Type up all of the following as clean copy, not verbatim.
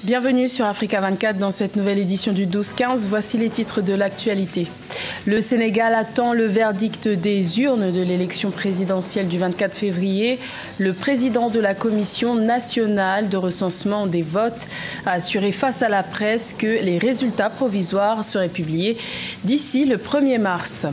Bienvenue sur Africa 24 dans cette nouvelle édition du 12-15. Voici les titres de l'actualité. Le Sénégal attend le verdict des urnes de l'élection présidentielle du 24 février. Le président de la Commission nationale de recensement des votes a assuré face à la presse que les résultats provisoires seraient publiés d'ici le 1er mars.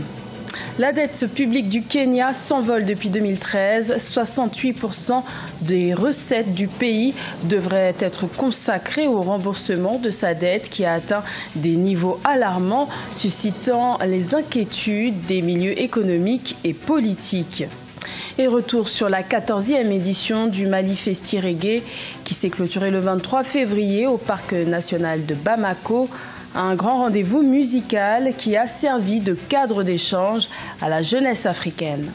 La dette publique du Kenya s'envole depuis 2013. 68% des recettes du pays devraient être consacrées au remboursement de sa dette qui a atteint des niveaux alarmants, suscitant les inquiétudes des milieux économiques et politiques. Et retour sur la 14e édition du Manifesti Reggae qui s'est clôturée le 23 février au Parc national de Bamako. Un grand rendez-vous musical qui a servi de cadre d'échange à la jeunesse africaine.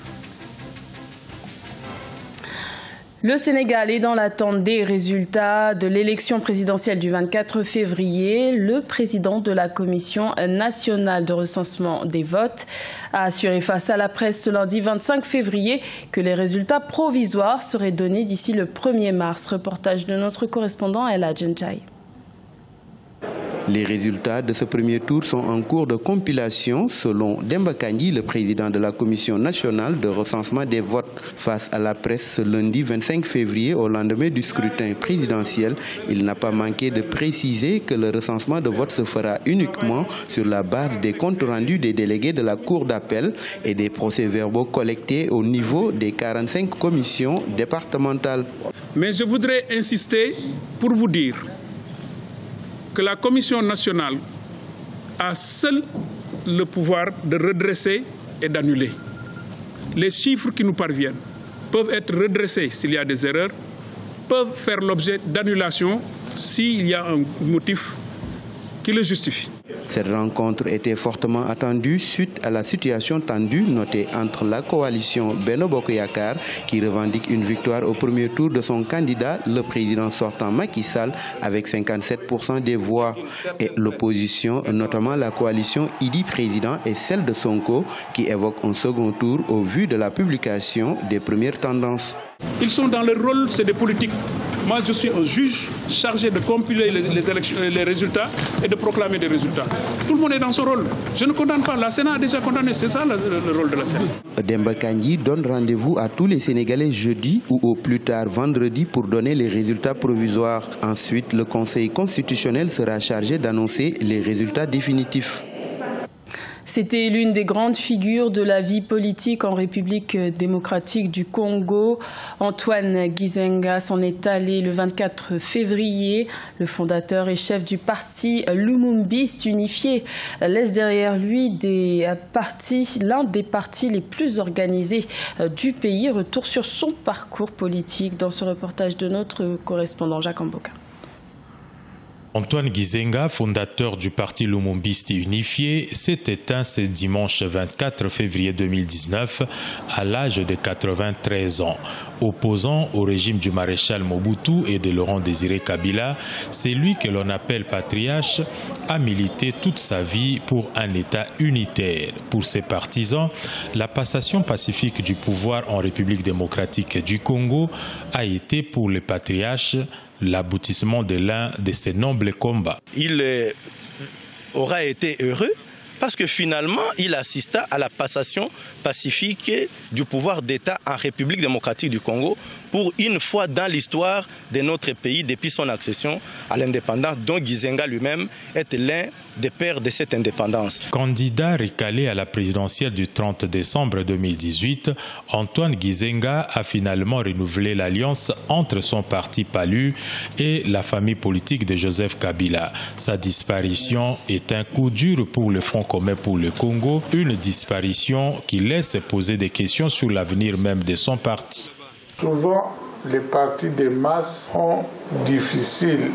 Le Sénégal est dans l'attente des résultats de l'élection présidentielle du 24 février. Le président de la Commission nationale de recensement des votes a assuré face à la presse ce lundi 25 février que les résultats provisoires seraient donnés d'ici le 1er mars. Reportage de notre correspondant Ella Djenjaï. Les résultats de ce premier tour sont en cours de compilation selon Demba Kandji, le président de la Commission nationale de recensement des votes. Face à la presse ce lundi 25 février au lendemain du scrutin présidentiel, il n'a pas manqué de préciser que le recensement de votes se fera uniquement sur la base des comptes rendus des délégués de la Cour d'appel et des procès-verbaux collectés au niveau des 45 commissions départementales. Mais je voudrais insister pour vous dire que la Commission nationale a seul le pouvoir de redresser et d'annuler. Les chiffres qui nous parviennent peuvent être redressés s'il y a des erreurs, peuvent faire l'objet d'annulation s'il y a un motif qui le justifie. Cette rencontre était fortement attendue suite à la situation tendue notée entre la coalition Benno Bokk Yakaar qui revendique une victoire au premier tour de son candidat, le président sortant Macky Sall, avec 57% des voix, et l'opposition, notamment la coalition Idy Président et celle de Sonko, qui évoque un second tour au vu de la publication des premières tendances. Ils sont dans leur rôle, c'est des politiques. Moi, je suis un juge chargé de compiler les résultats et de proclamer des résultats. Tout le monde est dans son rôle. Je ne condamne pas. La Sénat a déjà condamné. C'est ça le rôle de la Sénat. Demba Kandji donne rendez-vous à tous les Sénégalais jeudi ou au plus tard vendredi pour donner les résultats provisoires. Ensuite, le Conseil constitutionnel sera chargé d'annoncer les résultats définitifs. C'était l'une des grandes figures de la vie politique en République démocratique du Congo. Antoine Gizenga s'en est allé le 24 février. Le fondateur et chef du parti Lumumbiste Unifié laisse derrière lui l'un des partis les plus organisés du pays. Retour sur son parcours politique dans ce reportage de notre correspondant Jacques Amboka. Antoine Gizenga, fondateur du parti Lumumbiste Unifié, s'est éteint ce dimanche 24 février 2019 à l'âge de 93 ans. Opposant au régime du maréchal Mobutu et de Laurent Désiré Kabila, c'est lui que l'on appelle patriarche, a milité toute sa vie pour un État unitaire. Pour ses partisans, la passation pacifique du pouvoir en République démocratique du Congo a été pour les patriarches l'aboutissement de l'un de ses nobles combats. Il aura été heureux parce que finalement, il assista à la passation pacifique du pouvoir d'État en République démocratique du Congo pour une fois dans l'histoire de notre pays depuis son accession à l'indépendance, dont Gizenga lui-même est l'un des pères de cette indépendance. Candidat recalé à la présidentielle du 30 décembre 2018, Antoine Gizenga a finalement renouvelé l'alliance entre son parti PALU et la famille politique de Joseph Kabila. Sa disparition est un coup dur pour le Front commun pour le Congo, une disparition qui laisse poser des questions sur l'avenir même de son parti. Souvent, les partis de masse sont difficiles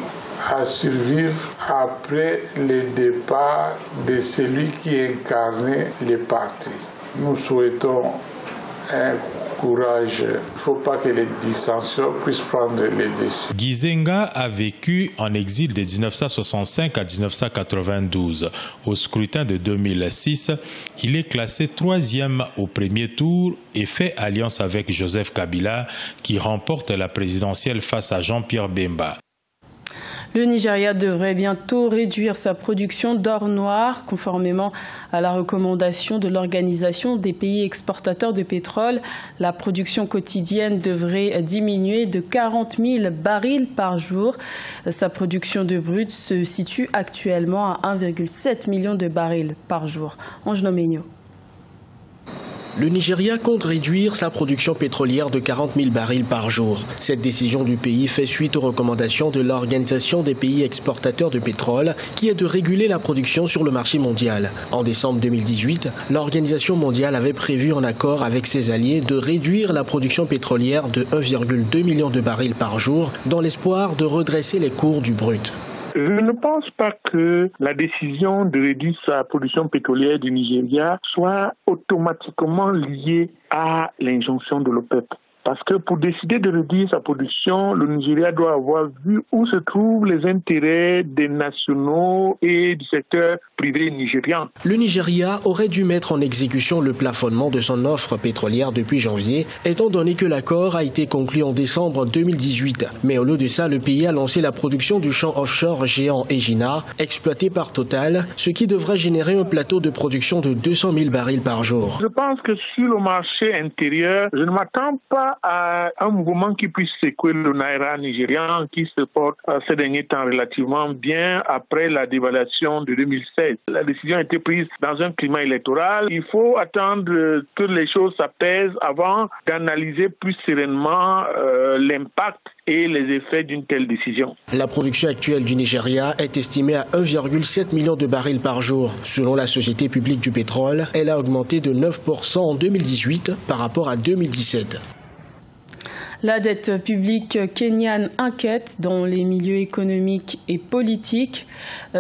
à survivre après le départ de celui qui incarnait les partis. Nous souhaitons un courage. Il ne faut pas que les dissensions puissent prendre les dessus. Gizenga a vécu en exil de 1965 à 1992. Au scrutin de 2006, il est classé 3e au premier tour et fait alliance avec Joseph Kabila qui remporte la présidentielle face à Jean-Pierre Bemba. Le Nigeria devrait bientôt réduire sa production d'or noir, conformément à la recommandation de l'Organisation des pays exportateurs de pétrole. La production quotidienne devrait diminuer de 40 000 barils par jour. Sa production de brut se situe actuellement à 1,7 million de barils par jour. Ange Noménio. Le Nigeria compte réduire sa production pétrolière de 40 000 barils par jour. Cette décision du pays fait suite aux recommandations de l'Organisation des pays exportateurs de pétrole, qui est de réguler la production sur le marché mondial. En décembre 2018, l'Organisation mondiale avait prévu, en accord avec ses alliés, de réduire la production pétrolière de 1,2 million de barils par jour, dans l'espoir de redresser les cours du brut. Je ne pense pas que la décision de réduire sa production pétrolière du Nigeria soit automatiquement liée à l'injonction de l'OPEP. Parce que pour décider de réduire sa production, le Nigeria doit avoir vu où se trouvent les intérêts des nationaux et du secteur privé nigérian. Le Nigeria aurait dû mettre en exécution le plafonnement de son offre pétrolière depuis janvier, étant donné que l'accord a été conclu en décembre 2018. Mais au lieu de ça, le pays a lancé la production du champ offshore géant Egina, exploité par Total, ce qui devrait générer un plateau de production de 200 000 barils par jour. Je pense que sur le marché intérieur, je ne m'attends pas à un mouvement qui puisse secouer le Naira nigérian qui se porte ces derniers temps relativement bien après la dévaluation de 2016. La décision a été prise dans un climat électoral. Il faut attendre que les choses s'apaisent avant d'analyser plus sereinement l'impact et les effets d'une telle décision. La production actuelle du Nigeria est estimée à 1,7 million de barils par jour. Selon la Société publique du pétrole, elle a augmenté de 9% en 2018 par rapport à 2017. La dette publique kenyane inquiète dans les milieux économiques et politiques.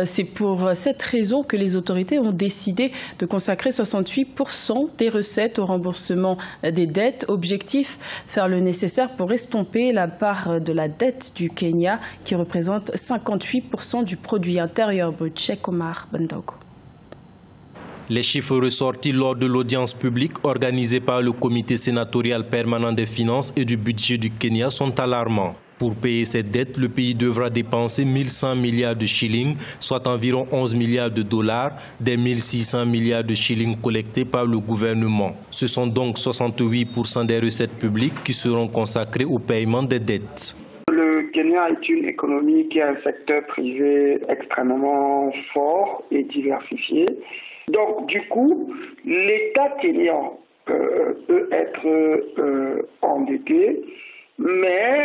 C'est pour cette raison que les autorités ont décidé de consacrer 68% des recettes au remboursement des dettes. Objectif, faire le nécessaire pour estomper la part de la dette du Kenya qui représente 58% du produit intérieur brut. Cheikh Omar Bandago. Les chiffres ressortis lors de l'audience publique organisée par le comité sénatorial permanent des finances et du budget du Kenya sont alarmants. Pour payer cette dette, le pays devra dépenser 1100 milliards de shillings, soit environ 11 milliards de dollars, des 1600 milliards de shillings collectés par le gouvernement. Ce sont donc 68% des recettes publiques qui seront consacrées au paiement des dettes. Le Kenya est une économie qui a un secteur privé extrêmement fort et diversifié. Donc, du coup, l'État kenyan peut être endetté, mais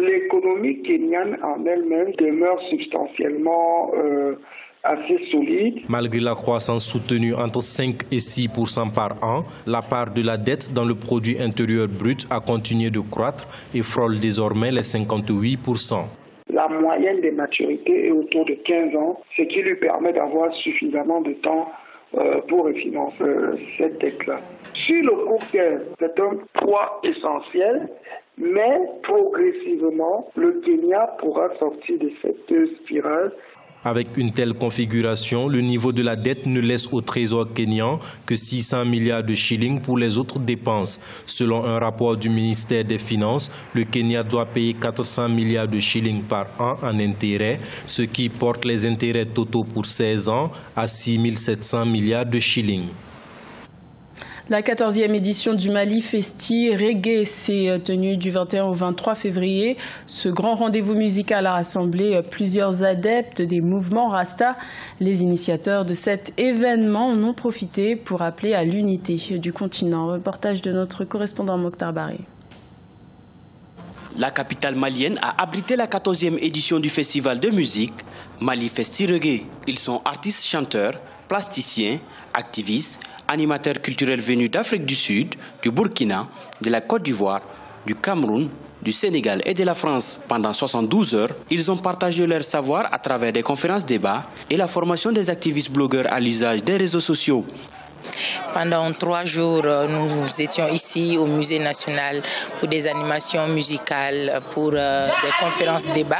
l'économie kenyane en elle-même demeure substantiellement assez solide. Malgré la croissance soutenue entre 5 et 6% par an, la part de la dette dans le produit intérieur brut a continué de croître et frôle désormais les 58%. La moyenne des maturités est autour de 15 ans, ce qui lui permet d'avoir suffisamment de temps pour refinancer cette dette-là. Sur le court terme, c'est un poids essentiel, mais progressivement, le Kenya pourra sortir de cette spirale. Avec une telle configuration, le niveau de la dette ne laisse au trésor kényan que 600 milliards de shillings pour les autres dépenses. Selon un rapport du ministère des Finances, le Kenya doit payer 400 milliards de shillings par an en intérêts, ce qui porte les intérêts totaux pour 16 ans à 6 700 milliards de shillings. La 14e édition du Mali Festi Reggae s'est tenue du 21 au 23 février. Ce grand rendez-vous musical a rassemblé plusieurs adeptes des mouvements Rasta. Les initiateurs de cet événement en ont profité pour appeler à l'unité du continent. Reportage de notre correspondant Mokhtar Baré. La capitale malienne a abrité la 14e édition du festival de musique Mali Festi Reggae. Ils sont artistes, chanteurs, plasticiens, activistes, animateurs culturels venus d'Afrique du Sud, du Burkina, de la Côte d'Ivoire, du Cameroun, du Sénégal et de la France. Pendant 72 heures, ils ont partagé leur savoir à travers des conférences débats et la formation des activistes blogueurs à l'usage des réseaux sociaux. Pendant 3 jours, nous étions ici au Musée national pour des animations musicales, pour des conférences débats,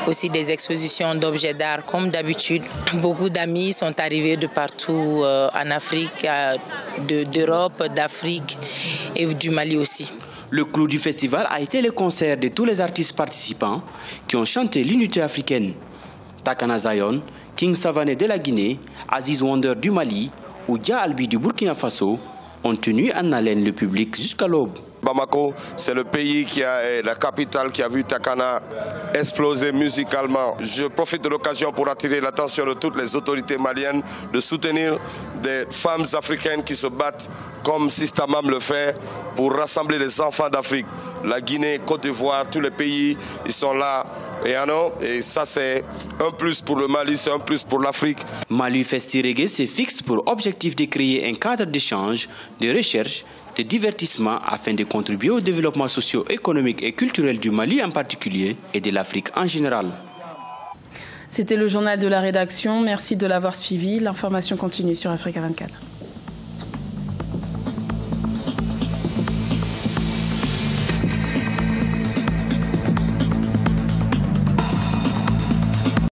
aussi des expositions d'objets d'art. Comme d'habitude, beaucoup d'amis sont arrivés de partout en Afrique, d'Europe, d'Afrique et du Mali aussi. Le clou du festival a été le concert de tous les artistes participants qui ont chanté l'unité africaine. Takana Zion, King Savané de la Guinée, Aziz Wonder du Mali ou Dia Albi du Burkina Faso ont tenu en haleine le public jusqu'à l'aube. Bamako, c'est le pays qui a la capitale qui a vu Takana exploser musicalement. Je profite de l'occasion pour attirer l'attention de toutes les autorités maliennes de soutenir des femmes africaines qui se battent comme Sista Mam le fait pour rassembler les enfants d'Afrique. La Guinée, Côte d'Ivoire, tous les pays, ils sont là. Et ça, c'est un plus pour le Mali, c'est un plus pour l'Afrique. Mali Festi Reggae se fixe pour objectif de créer un cadre d'échange, de recherche, de divertissement afin de contribuer au développement socio-économique et culturel du Mali en particulier et de l'Afrique en général. C'était le journal de la rédaction. Merci de l'avoir suivi. L'information continue sur Africa 24.